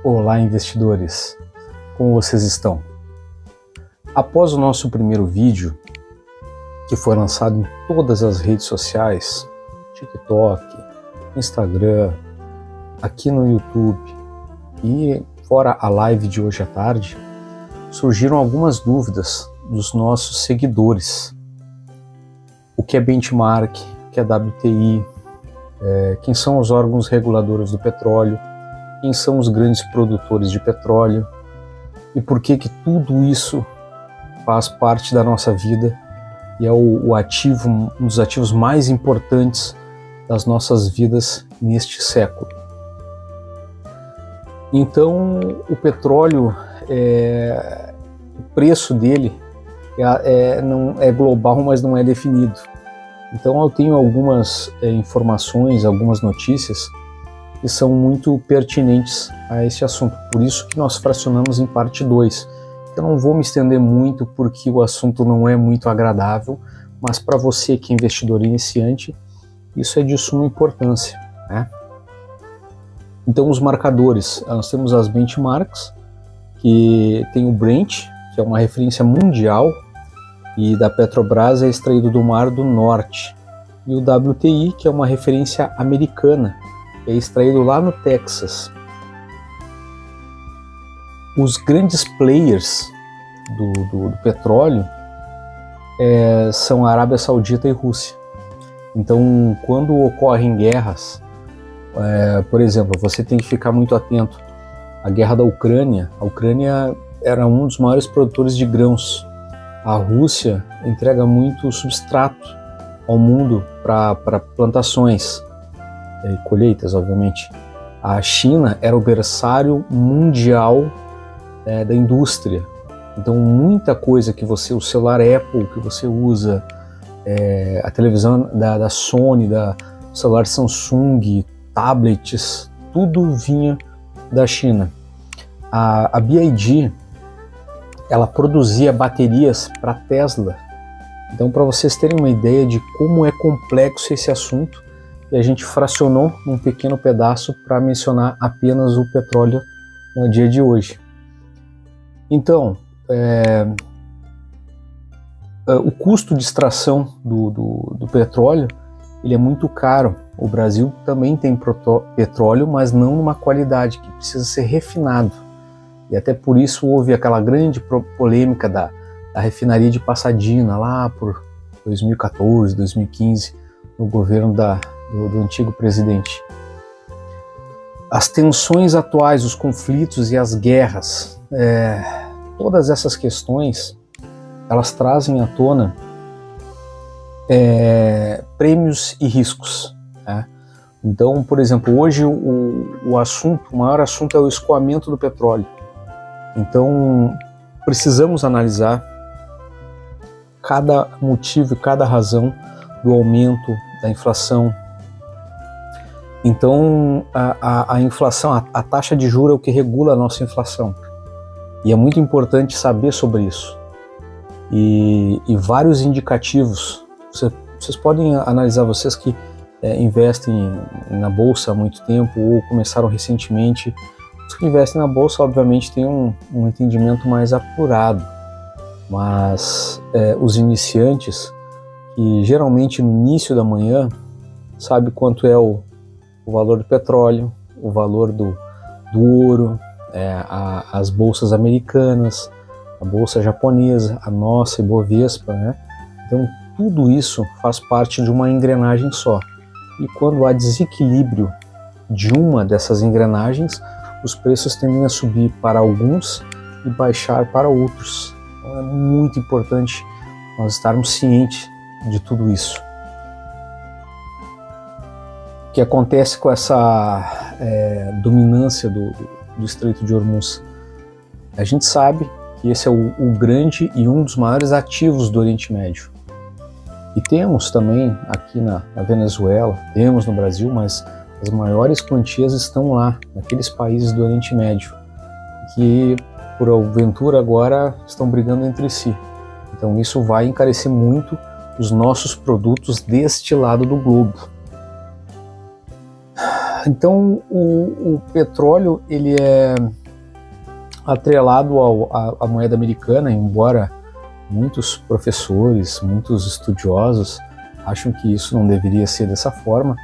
Olá, investidores! Como vocês estão? Após o nosso primeiro vídeo, que foi lançado em todas as redes sociais, TikTok, Instagram, aqui no YouTube e fora a live de hoje à tarde, surgiram algumas dúvidas dos nossos seguidores. O que é benchmark, o que é WTI, quem são os órgãos reguladores do petróleo, quem são os grandes produtores de petróleo e por que tudo isso faz parte da nossa vida e é o ativo, um dos ativos mais importantes das nossas vidas neste século. Então, o petróleo, o preço dele não é global, mas não é definido. Então, eu tenho algumas informações, algumas notícias que são muito pertinentes a esse assunto. Por isso que nós fracionamos em parte 2. Eu não vou me estender muito porque o assunto não é muito agradável, mas para você que é investidor iniciante, isso é de suma importância, né? Então, os marcadores, nós temos as benchmarks, que tem o Brent, que é uma referência mundial, e da Petrobras é extraído do Mar do Norte, e o WTI, que é uma referência americana, é extraído lá no Texas. Os grandes players do petróleo são a Arábia Saudita e Rússia. Então, quando ocorrem guerras, por exemplo, você tem que ficar muito atento à guerra da Ucrânia. A Ucrânia era um dos maiores produtores de grãos. A Rússia entrega muito substrato ao mundo para plantações e colheitas, obviamente. A China era o berçário mundial da indústria. Então, muita coisa que o celular Apple que você usa, a televisão da Sony, o celular Samsung, tablets, tudo vinha da China. A BYD, ela produzia baterias para Tesla. Então, para vocês terem uma ideia de como é complexo esse assunto, e a gente fracionou num pequeno pedaço para mencionar apenas o petróleo no dia de hoje. Então, o custo de extração do petróleo ele é muito caro. O Brasil também tem petróleo, mas não numa qualidade que precisa ser refinado. E até por isso houve aquela grande polêmica da refinaria de Pasadena lá por 2014, 2015, no governo do antigo presidente. As tensões atuais, os conflitos e as guerras, todas essas questões, elas trazem à tona prêmios e riscos, né? Então, por exemplo, hoje o maior assunto é o escoamento do petróleo. Então, precisamos analisar cada motivo e cada razão do aumento da inflação. Então, a inflação, a taxa de juros é o que regula a nossa inflação. E é muito importante saber sobre isso. E vários indicativos, vocês podem analisar, vocês que investem na bolsa há muito tempo ou começaram recentemente. Os que investem na bolsa, obviamente, têm um entendimento mais apurado, mas os iniciantes, que geralmente no início da manhã, sabe quanto é o valor do petróleo, o valor do ouro, as bolsas americanas, a bolsa japonesa, a nossa Ibovespa, né? Então, tudo isso faz parte de uma engrenagem só. E quando há desequilíbrio de uma dessas engrenagens, os preços tendem a subir para alguns e baixar para outros. Então é muito importante nós estarmos cientes de tudo isso. O que acontece com essa dominância do Estreito de Hormuz? A gente sabe que esse é o grande e um dos maiores ativos do Oriente Médio. E temos também aqui na Venezuela, temos no Brasil, mas as maiores quantias estão lá, naqueles países do Oriente Médio, que por aventura agora estão brigando entre si. Então isso vai encarecer muito os nossos produtos deste lado do globo. Então o petróleo ele é atrelado à moeda americana, embora muitos professores, muitos estudiosos acham que isso não deveria ser dessa forma,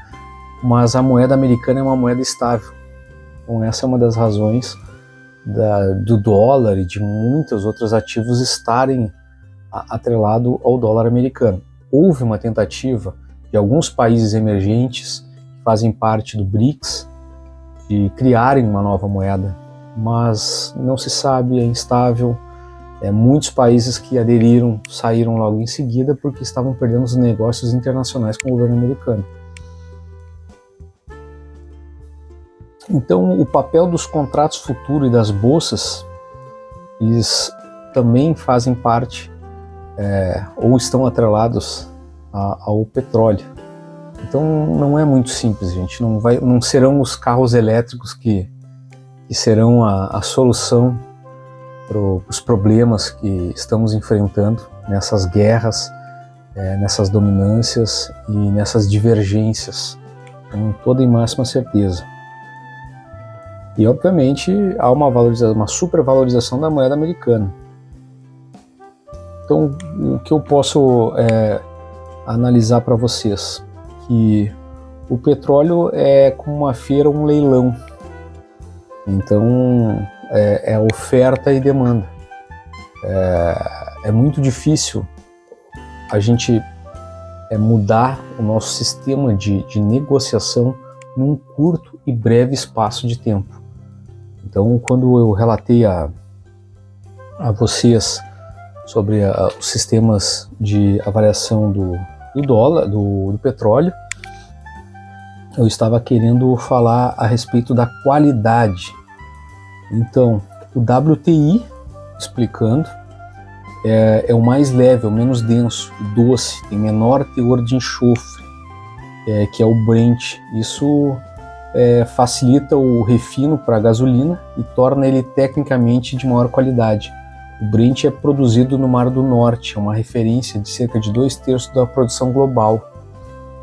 mas a moeda americana é uma moeda estável. Então essa é uma das razões do dólar e de muitos outros ativos estarem atrelado ao dólar americano. Houve uma tentativa de alguns países emergentes que fazem parte do BRICS de criarem uma nova moeda, mas não se sabe, é instável. Muitos países que aderiram saíram logo em seguida porque estavam perdendo os negócios internacionais com o governo americano. Então, o papel dos contratos futuros e das bolsas, eles também fazem parte ou estão atrelados ao petróleo. Então, não é muito simples, gente. Não serão os carros elétricos que serão a solução para os problemas que estamos enfrentando nessas guerras, nessas dominâncias e nessas divergências, com toda e máxima certeza. E, obviamente, há uma supervalorização da moeda americana. Então, o que eu posso analisar para vocês? Que o petróleo é como uma feira, um leilão. Então, é oferta e demanda. É muito difícil a gente mudar o nosso sistema de negociação num curto e breve espaço de tempo. Então, quando eu relatei a vocês sobre os sistemas de avaliação do dólar, do petróleo, eu estava querendo falar a respeito da qualidade. Então, o WTI, explicando, é o mais leve, é o menos denso, doce, tem menor teor de enxofre, que é o Brent. Isso facilita o refino para a gasolina e torna ele tecnicamente de maior qualidade. O Brent é produzido no Mar do Norte, é uma referência de cerca de 2/3 da produção global.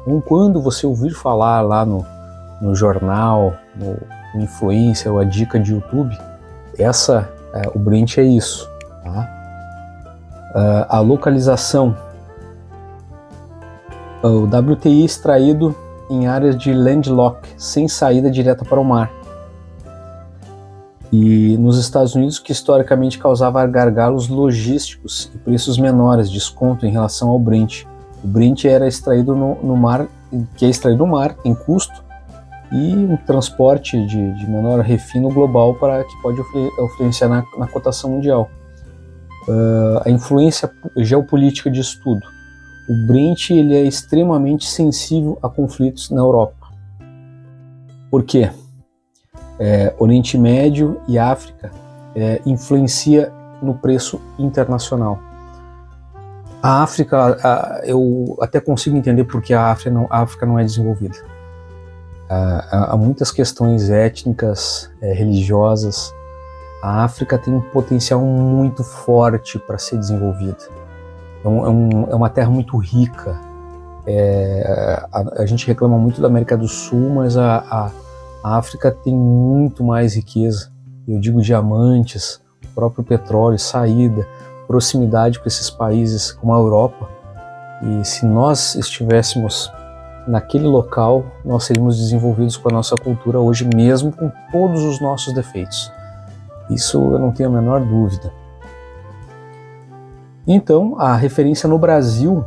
Então, quando você ouvir falar lá no jornal, no influencer ou a dica de YouTube, o Brent é isso. Tá? A localização, o WTI é extraído em áreas de landlocked, sem saída direta para o mar. E nos Estados Unidos, que historicamente causava gargalos logísticos e preços menores, desconto em relação ao Brent. O Brent era extraído no mar, que é extraído do mar, tem custo, e um transporte de menor refino global que pode influenciar na cotação mundial. A influência geopolítica disso tudo. O Brent ele é extremamente sensível a conflitos na Europa. Por quê? Oriente Médio e África influencia no preço internacional. A África, eu até consigo entender porque a África não é desenvolvida. Há muitas questões étnicas, religiosas. A África tem um potencial muito forte para ser desenvolvida. É uma terra muito rica. A gente reclama muito da América do Sul, mas a África tem muito mais riqueza. Eu digo diamantes, o próprio petróleo, saída, proximidade com esses países como a Europa. E se nós estivéssemos naquele local, nós seríamos desenvolvidos com a nossa cultura hoje mesmo, com todos os nossos defeitos. Isso eu não tenho a menor dúvida. Então, a referência no Brasil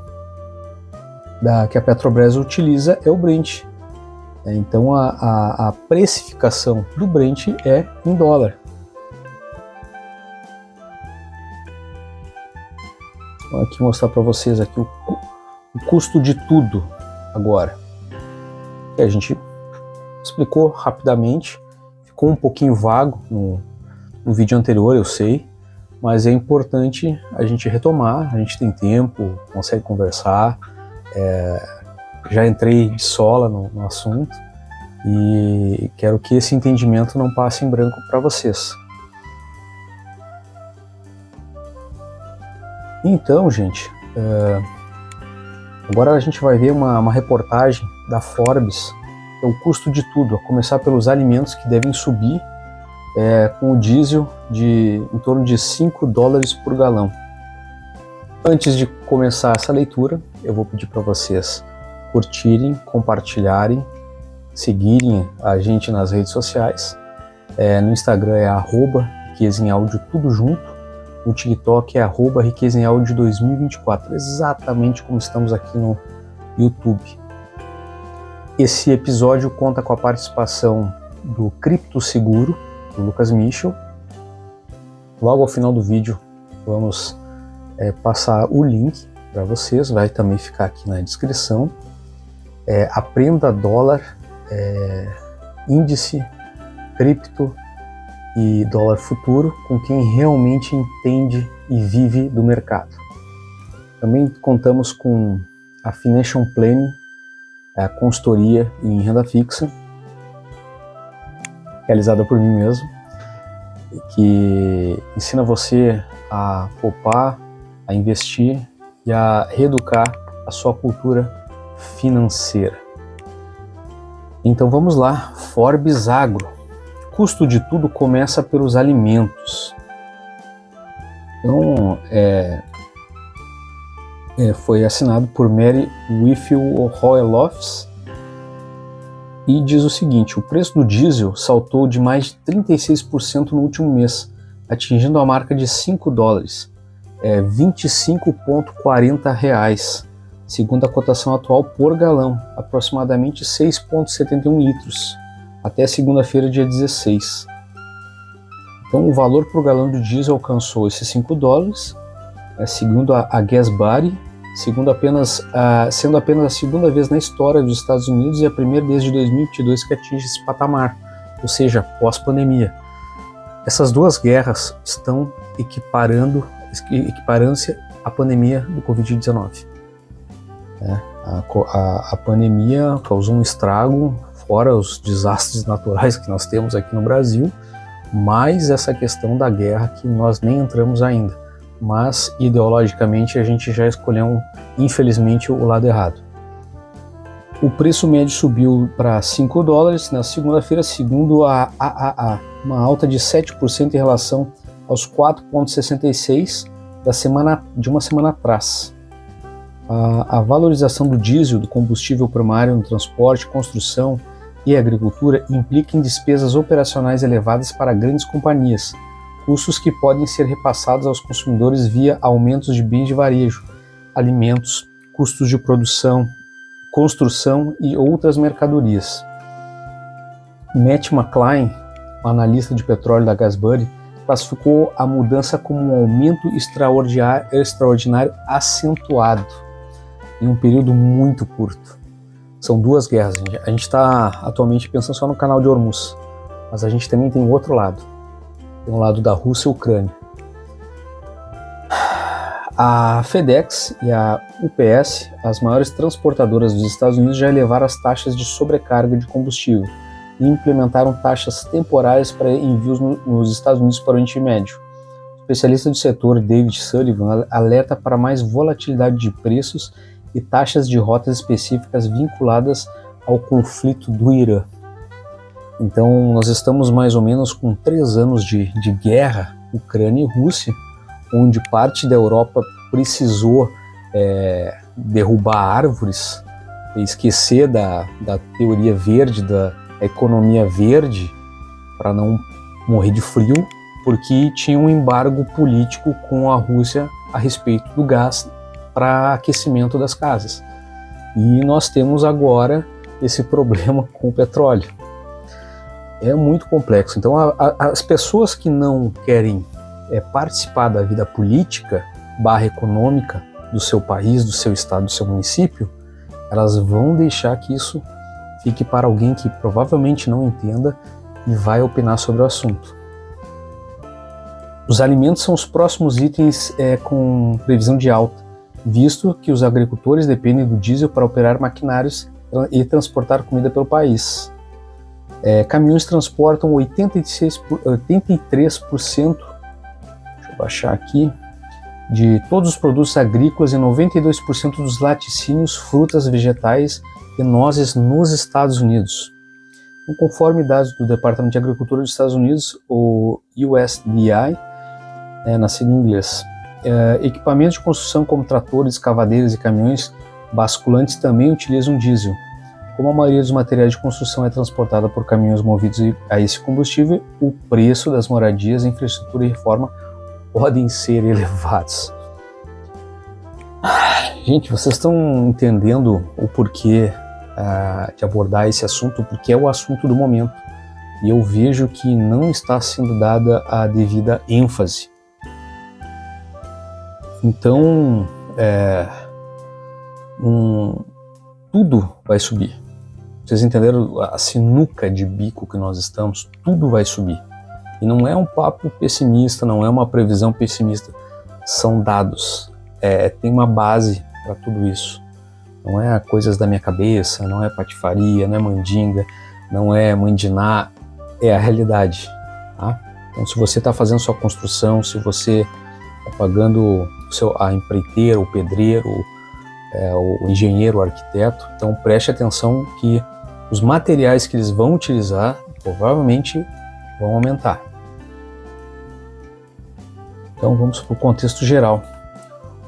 que a Petrobras utiliza é o Brent. Então, a precificação do Brent é em dólar. Vou aqui mostrar para vocês aqui o custo de tudo agora. A gente explicou rapidamente, ficou um pouquinho vago no vídeo anterior, eu sei, mas é importante a gente retomar, a gente tem tempo, consegue conversar, já entrei de sola no assunto e quero que esse entendimento não passe em branco para vocês. Então, gente, agora a gente vai ver uma reportagem da Forbes é o custo de tudo, a começar pelos alimentos que devem subir com o diesel em torno de 5 dólares por galão. Antes de começar essa leitura, eu vou pedir para vocês curtirem, compartilharem, seguirem a gente nas redes sociais. No Instagram é @riqueza em áudio, tudo junto. No TikTok é @riqueza em áudio 2024, exatamente como estamos aqui no YouTube. Esse episódio conta com a participação do Cripto Seguro, do Lucas Michel. Logo ao final do vídeo vamos passar o link para vocês, vai também ficar aqui na descrição. Aprenda dólar, índice, cripto e dólar futuro com quem realmente entende e vive do mercado. Também contamos com a Financial Planning, a consultoria em renda fixa, realizada por mim mesmo, que ensina você a poupar, a investir e a reeducar a sua cultura financeira. Então vamos lá, Forbes Agro. Custo de tudo começa pelos alimentos. Então, foi assinado por Mary Whitfield Roelofs e diz o seguinte: o preço do diesel saltou de mais de 36% no último mês, atingindo a marca de 5 dólares, R$25,40, segundo a cotação atual por galão, aproximadamente 6,71 litros, até segunda-feira, dia 16. Então o valor por galão do diesel alcançou esses 5 dólares, segundo a Gasbari, sendo apenas a segunda vez na história dos Estados Unidos e a primeira desde 2022 que atinge esse patamar, ou seja, pós-pandemia. Essas duas guerras estão equiparando-se à pandemia do Covid-19. A pandemia causou um estrago, fora os desastres naturais que nós temos aqui no Brasil, mais essa questão da guerra que nós nem entramos ainda. Mas ideologicamente a gente já escolheu, infelizmente, o lado errado. O preço médio subiu para 5 dólares na segunda-feira, segundo a AAA, uma alta de 7% em relação aos 4,66 de uma semana atrás. A valorização do diesel, do combustível primário no transporte, construção e agricultura implica em despesas operacionais elevadas para grandes companhias, custos que podem ser repassados aos consumidores via aumentos de bens de varejo, alimentos, custos de produção, construção e outras mercadorias. Matt McClain, um analista de petróleo da Gasbari, classificou a mudança como um aumento extraordinário acentuado em um período muito curto. São duas guerras. A gente está atualmente pensando só no canal de Hormuz, mas a gente também tem o outro lado. Tem o lado da Rússia e Ucrânia. A FedEx e a UPS, as maiores transportadoras dos Estados Unidos, já elevaram as taxas de sobrecarga de combustível e implementaram taxas temporárias para envios nos Estados Unidos para o Oriente Médio. O especialista do setor, David Sullivan, alerta para mais volatilidade de preços e taxas de rotas específicas vinculadas ao conflito do Irã. Então nós estamos mais ou menos com 3 anos de guerra, Ucrânia e Rússia, onde parte da Europa precisou derrubar árvores, esquecer da teoria verde, da economia verde, para não morrer de frio, porque tinha um embargo político com a Rússia a respeito do gás para aquecimento das casas. E nós temos agora esse problema com o petróleo. É muito complexo. Então as pessoas que não querem participar da vida política / econômica do seu país, do seu estado, do seu município, elas vão deixar que isso fique para alguém que provavelmente não entenda e vai opinar sobre o assunto. Os alimentos são os próximos itens com previsão de alta, visto que os agricultores dependem do diesel para operar maquinários e transportar comida pelo país. Caminhões transportam 83%, deixa eu baixar aqui, de todos os produtos agrícolas e 92% dos laticínios, frutas, vegetais fenozes nos Estados Unidos. Então, conforme dados do Departamento de Agricultura dos Estados Unidos, o USDA, na sigla em inglês, equipamentos de construção como tratores, escavadeiras e caminhões basculantes também utilizam diesel. Como a maioria dos materiais de construção é transportada por caminhões movidos a esse combustível, o preço das moradias, infraestrutura e reforma podem ser elevados. Gente, vocês estão entendendo o porquê de abordar esse assunto, porque é o assunto do momento. E eu vejo que não está sendo dada a devida ênfase. Então, tudo vai subir. Vocês entenderam a sinuca de bico que nós estamos? Tudo vai subir. E não é um papo pessimista, não é uma previsão pessimista. São dados. Tem uma base para tudo isso. Não é coisas da minha cabeça, não é patifaria, não é mandinga, não é mandiná. É a realidade. Tá? Então, se você está fazendo sua construção, se você está pagando a empreiteira, o pedreiro, o engenheiro, o arquiteto, então preste atenção que os materiais que eles vão utilizar provavelmente vão aumentar. Então vamos para o contexto geral.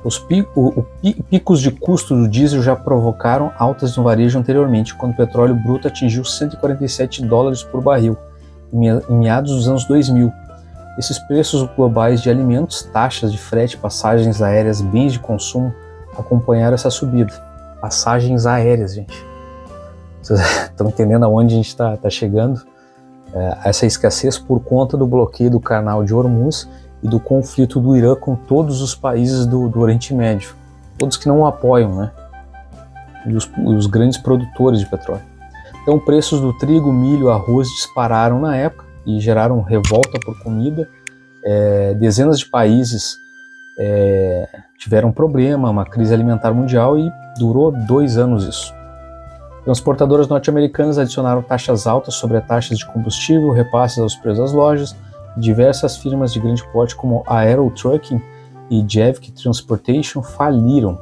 Os picos de custo do diesel já provocaram altas no varejo anteriormente, quando o petróleo bruto atingiu $147 por barril, em meados dos anos 2000. Esses preços globais de alimentos, taxas de frete, passagens aéreas, bens de consumo acompanharam essa subida. Passagens aéreas, gente. Vocês estão entendendo aonde a gente está chegando? Essa escassez por conta do bloqueio do canal de Hormuz e do conflito do Irã com todos os países do Oriente Médio. Todos que não o apoiam, né? E os grandes produtores de petróleo. Então, preços do trigo, milho, arroz dispararam na época e geraram revolta por comida. Dezenas de países tiveram problema, uma crise alimentar mundial, e durou 2 anos isso. Transportadoras norte-americanas adicionaram taxas altas sobre as taxas de combustível, repasses aos preços das lojas. Diversas firmas de grande porte como a Aero Trucking e Javic Transportation faliram.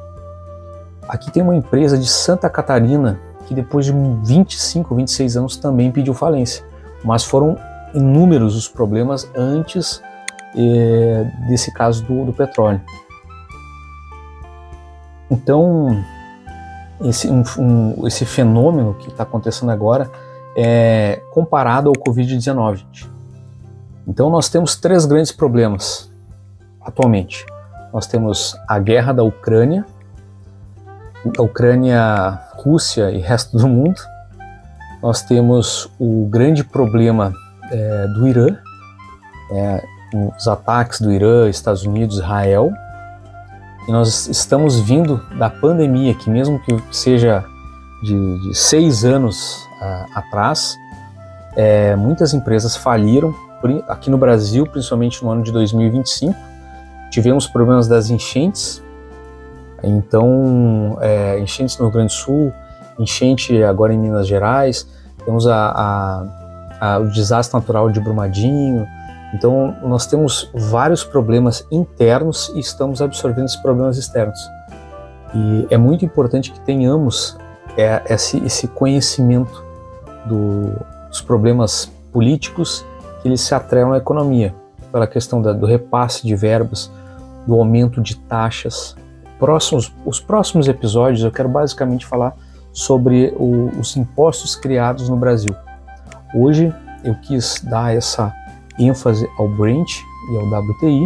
Aqui tem uma empresa de Santa Catarina que depois de 25, 26 anos também pediu falência, mas foram inúmeros os problemas antes desse caso do petróleo. Então, esse fenômeno que está acontecendo agora é comparado ao Covid-19, gente. Então nós temos 3 grandes problemas atualmente. Nós temos a guerra da Ucrânia, Rússia e resto do mundo. Nós temos o grande problema do Irã, os ataques do Irã, Estados Unidos, Israel. E nós estamos vindo da pandemia, que mesmo que seja de 6 anos atrás, muitas empresas faliram. Aqui no Brasil, principalmente no ano de 2025, tivemos problemas das enchentes. Então, enchentes no Rio Grande do Sul, enchente agora em Minas Gerais, temos o desastre natural de Brumadinho. Então, nós temos vários problemas internos e estamos absorvendo esses problemas externos. E é muito importante que tenhamos esse conhecimento dos problemas políticos, que eles se atrelam à economia, pela questão do repasse de verbas, do aumento de taxas. Os próximos episódios eu quero basicamente falar sobre os impostos criados no Brasil. Hoje eu quis dar essa ênfase ao Brent e ao WTI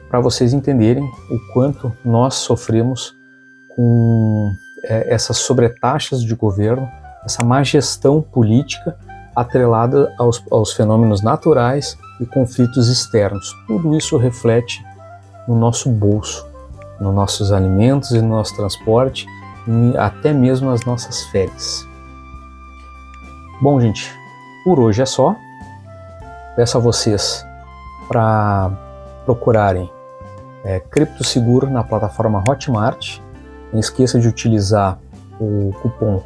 para vocês entenderem o quanto nós sofremos com essas sobretaxas de governo, essa má gestão política atrelada aos fenômenos naturais e conflitos externos. Tudo isso reflete no nosso bolso, nos nossos alimentos e no nosso transporte, e até mesmo nas nossas férias. Bom, gente, por hoje é só. Peço a vocês para procurarem Cripto Seguro na plataforma Hotmart. Não esqueça de utilizar o cupom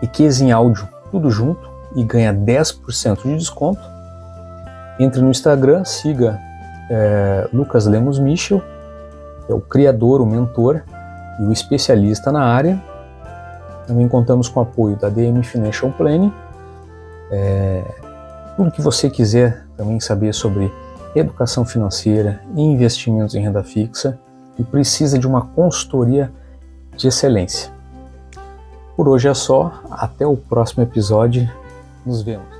EQUES em áudio, tudo junto, e ganha 10% de desconto. Entre no Instagram, siga Lucas Lemos Michel, é o criador, o mentor e o especialista na área. Também contamos com o apoio da DM Financial Planning. Tudo que você quiser também saber sobre educação financeira e investimentos em renda fixa e precisa de uma consultoria de excelência. Por hoje é só, até o próximo episódio, nos vemos.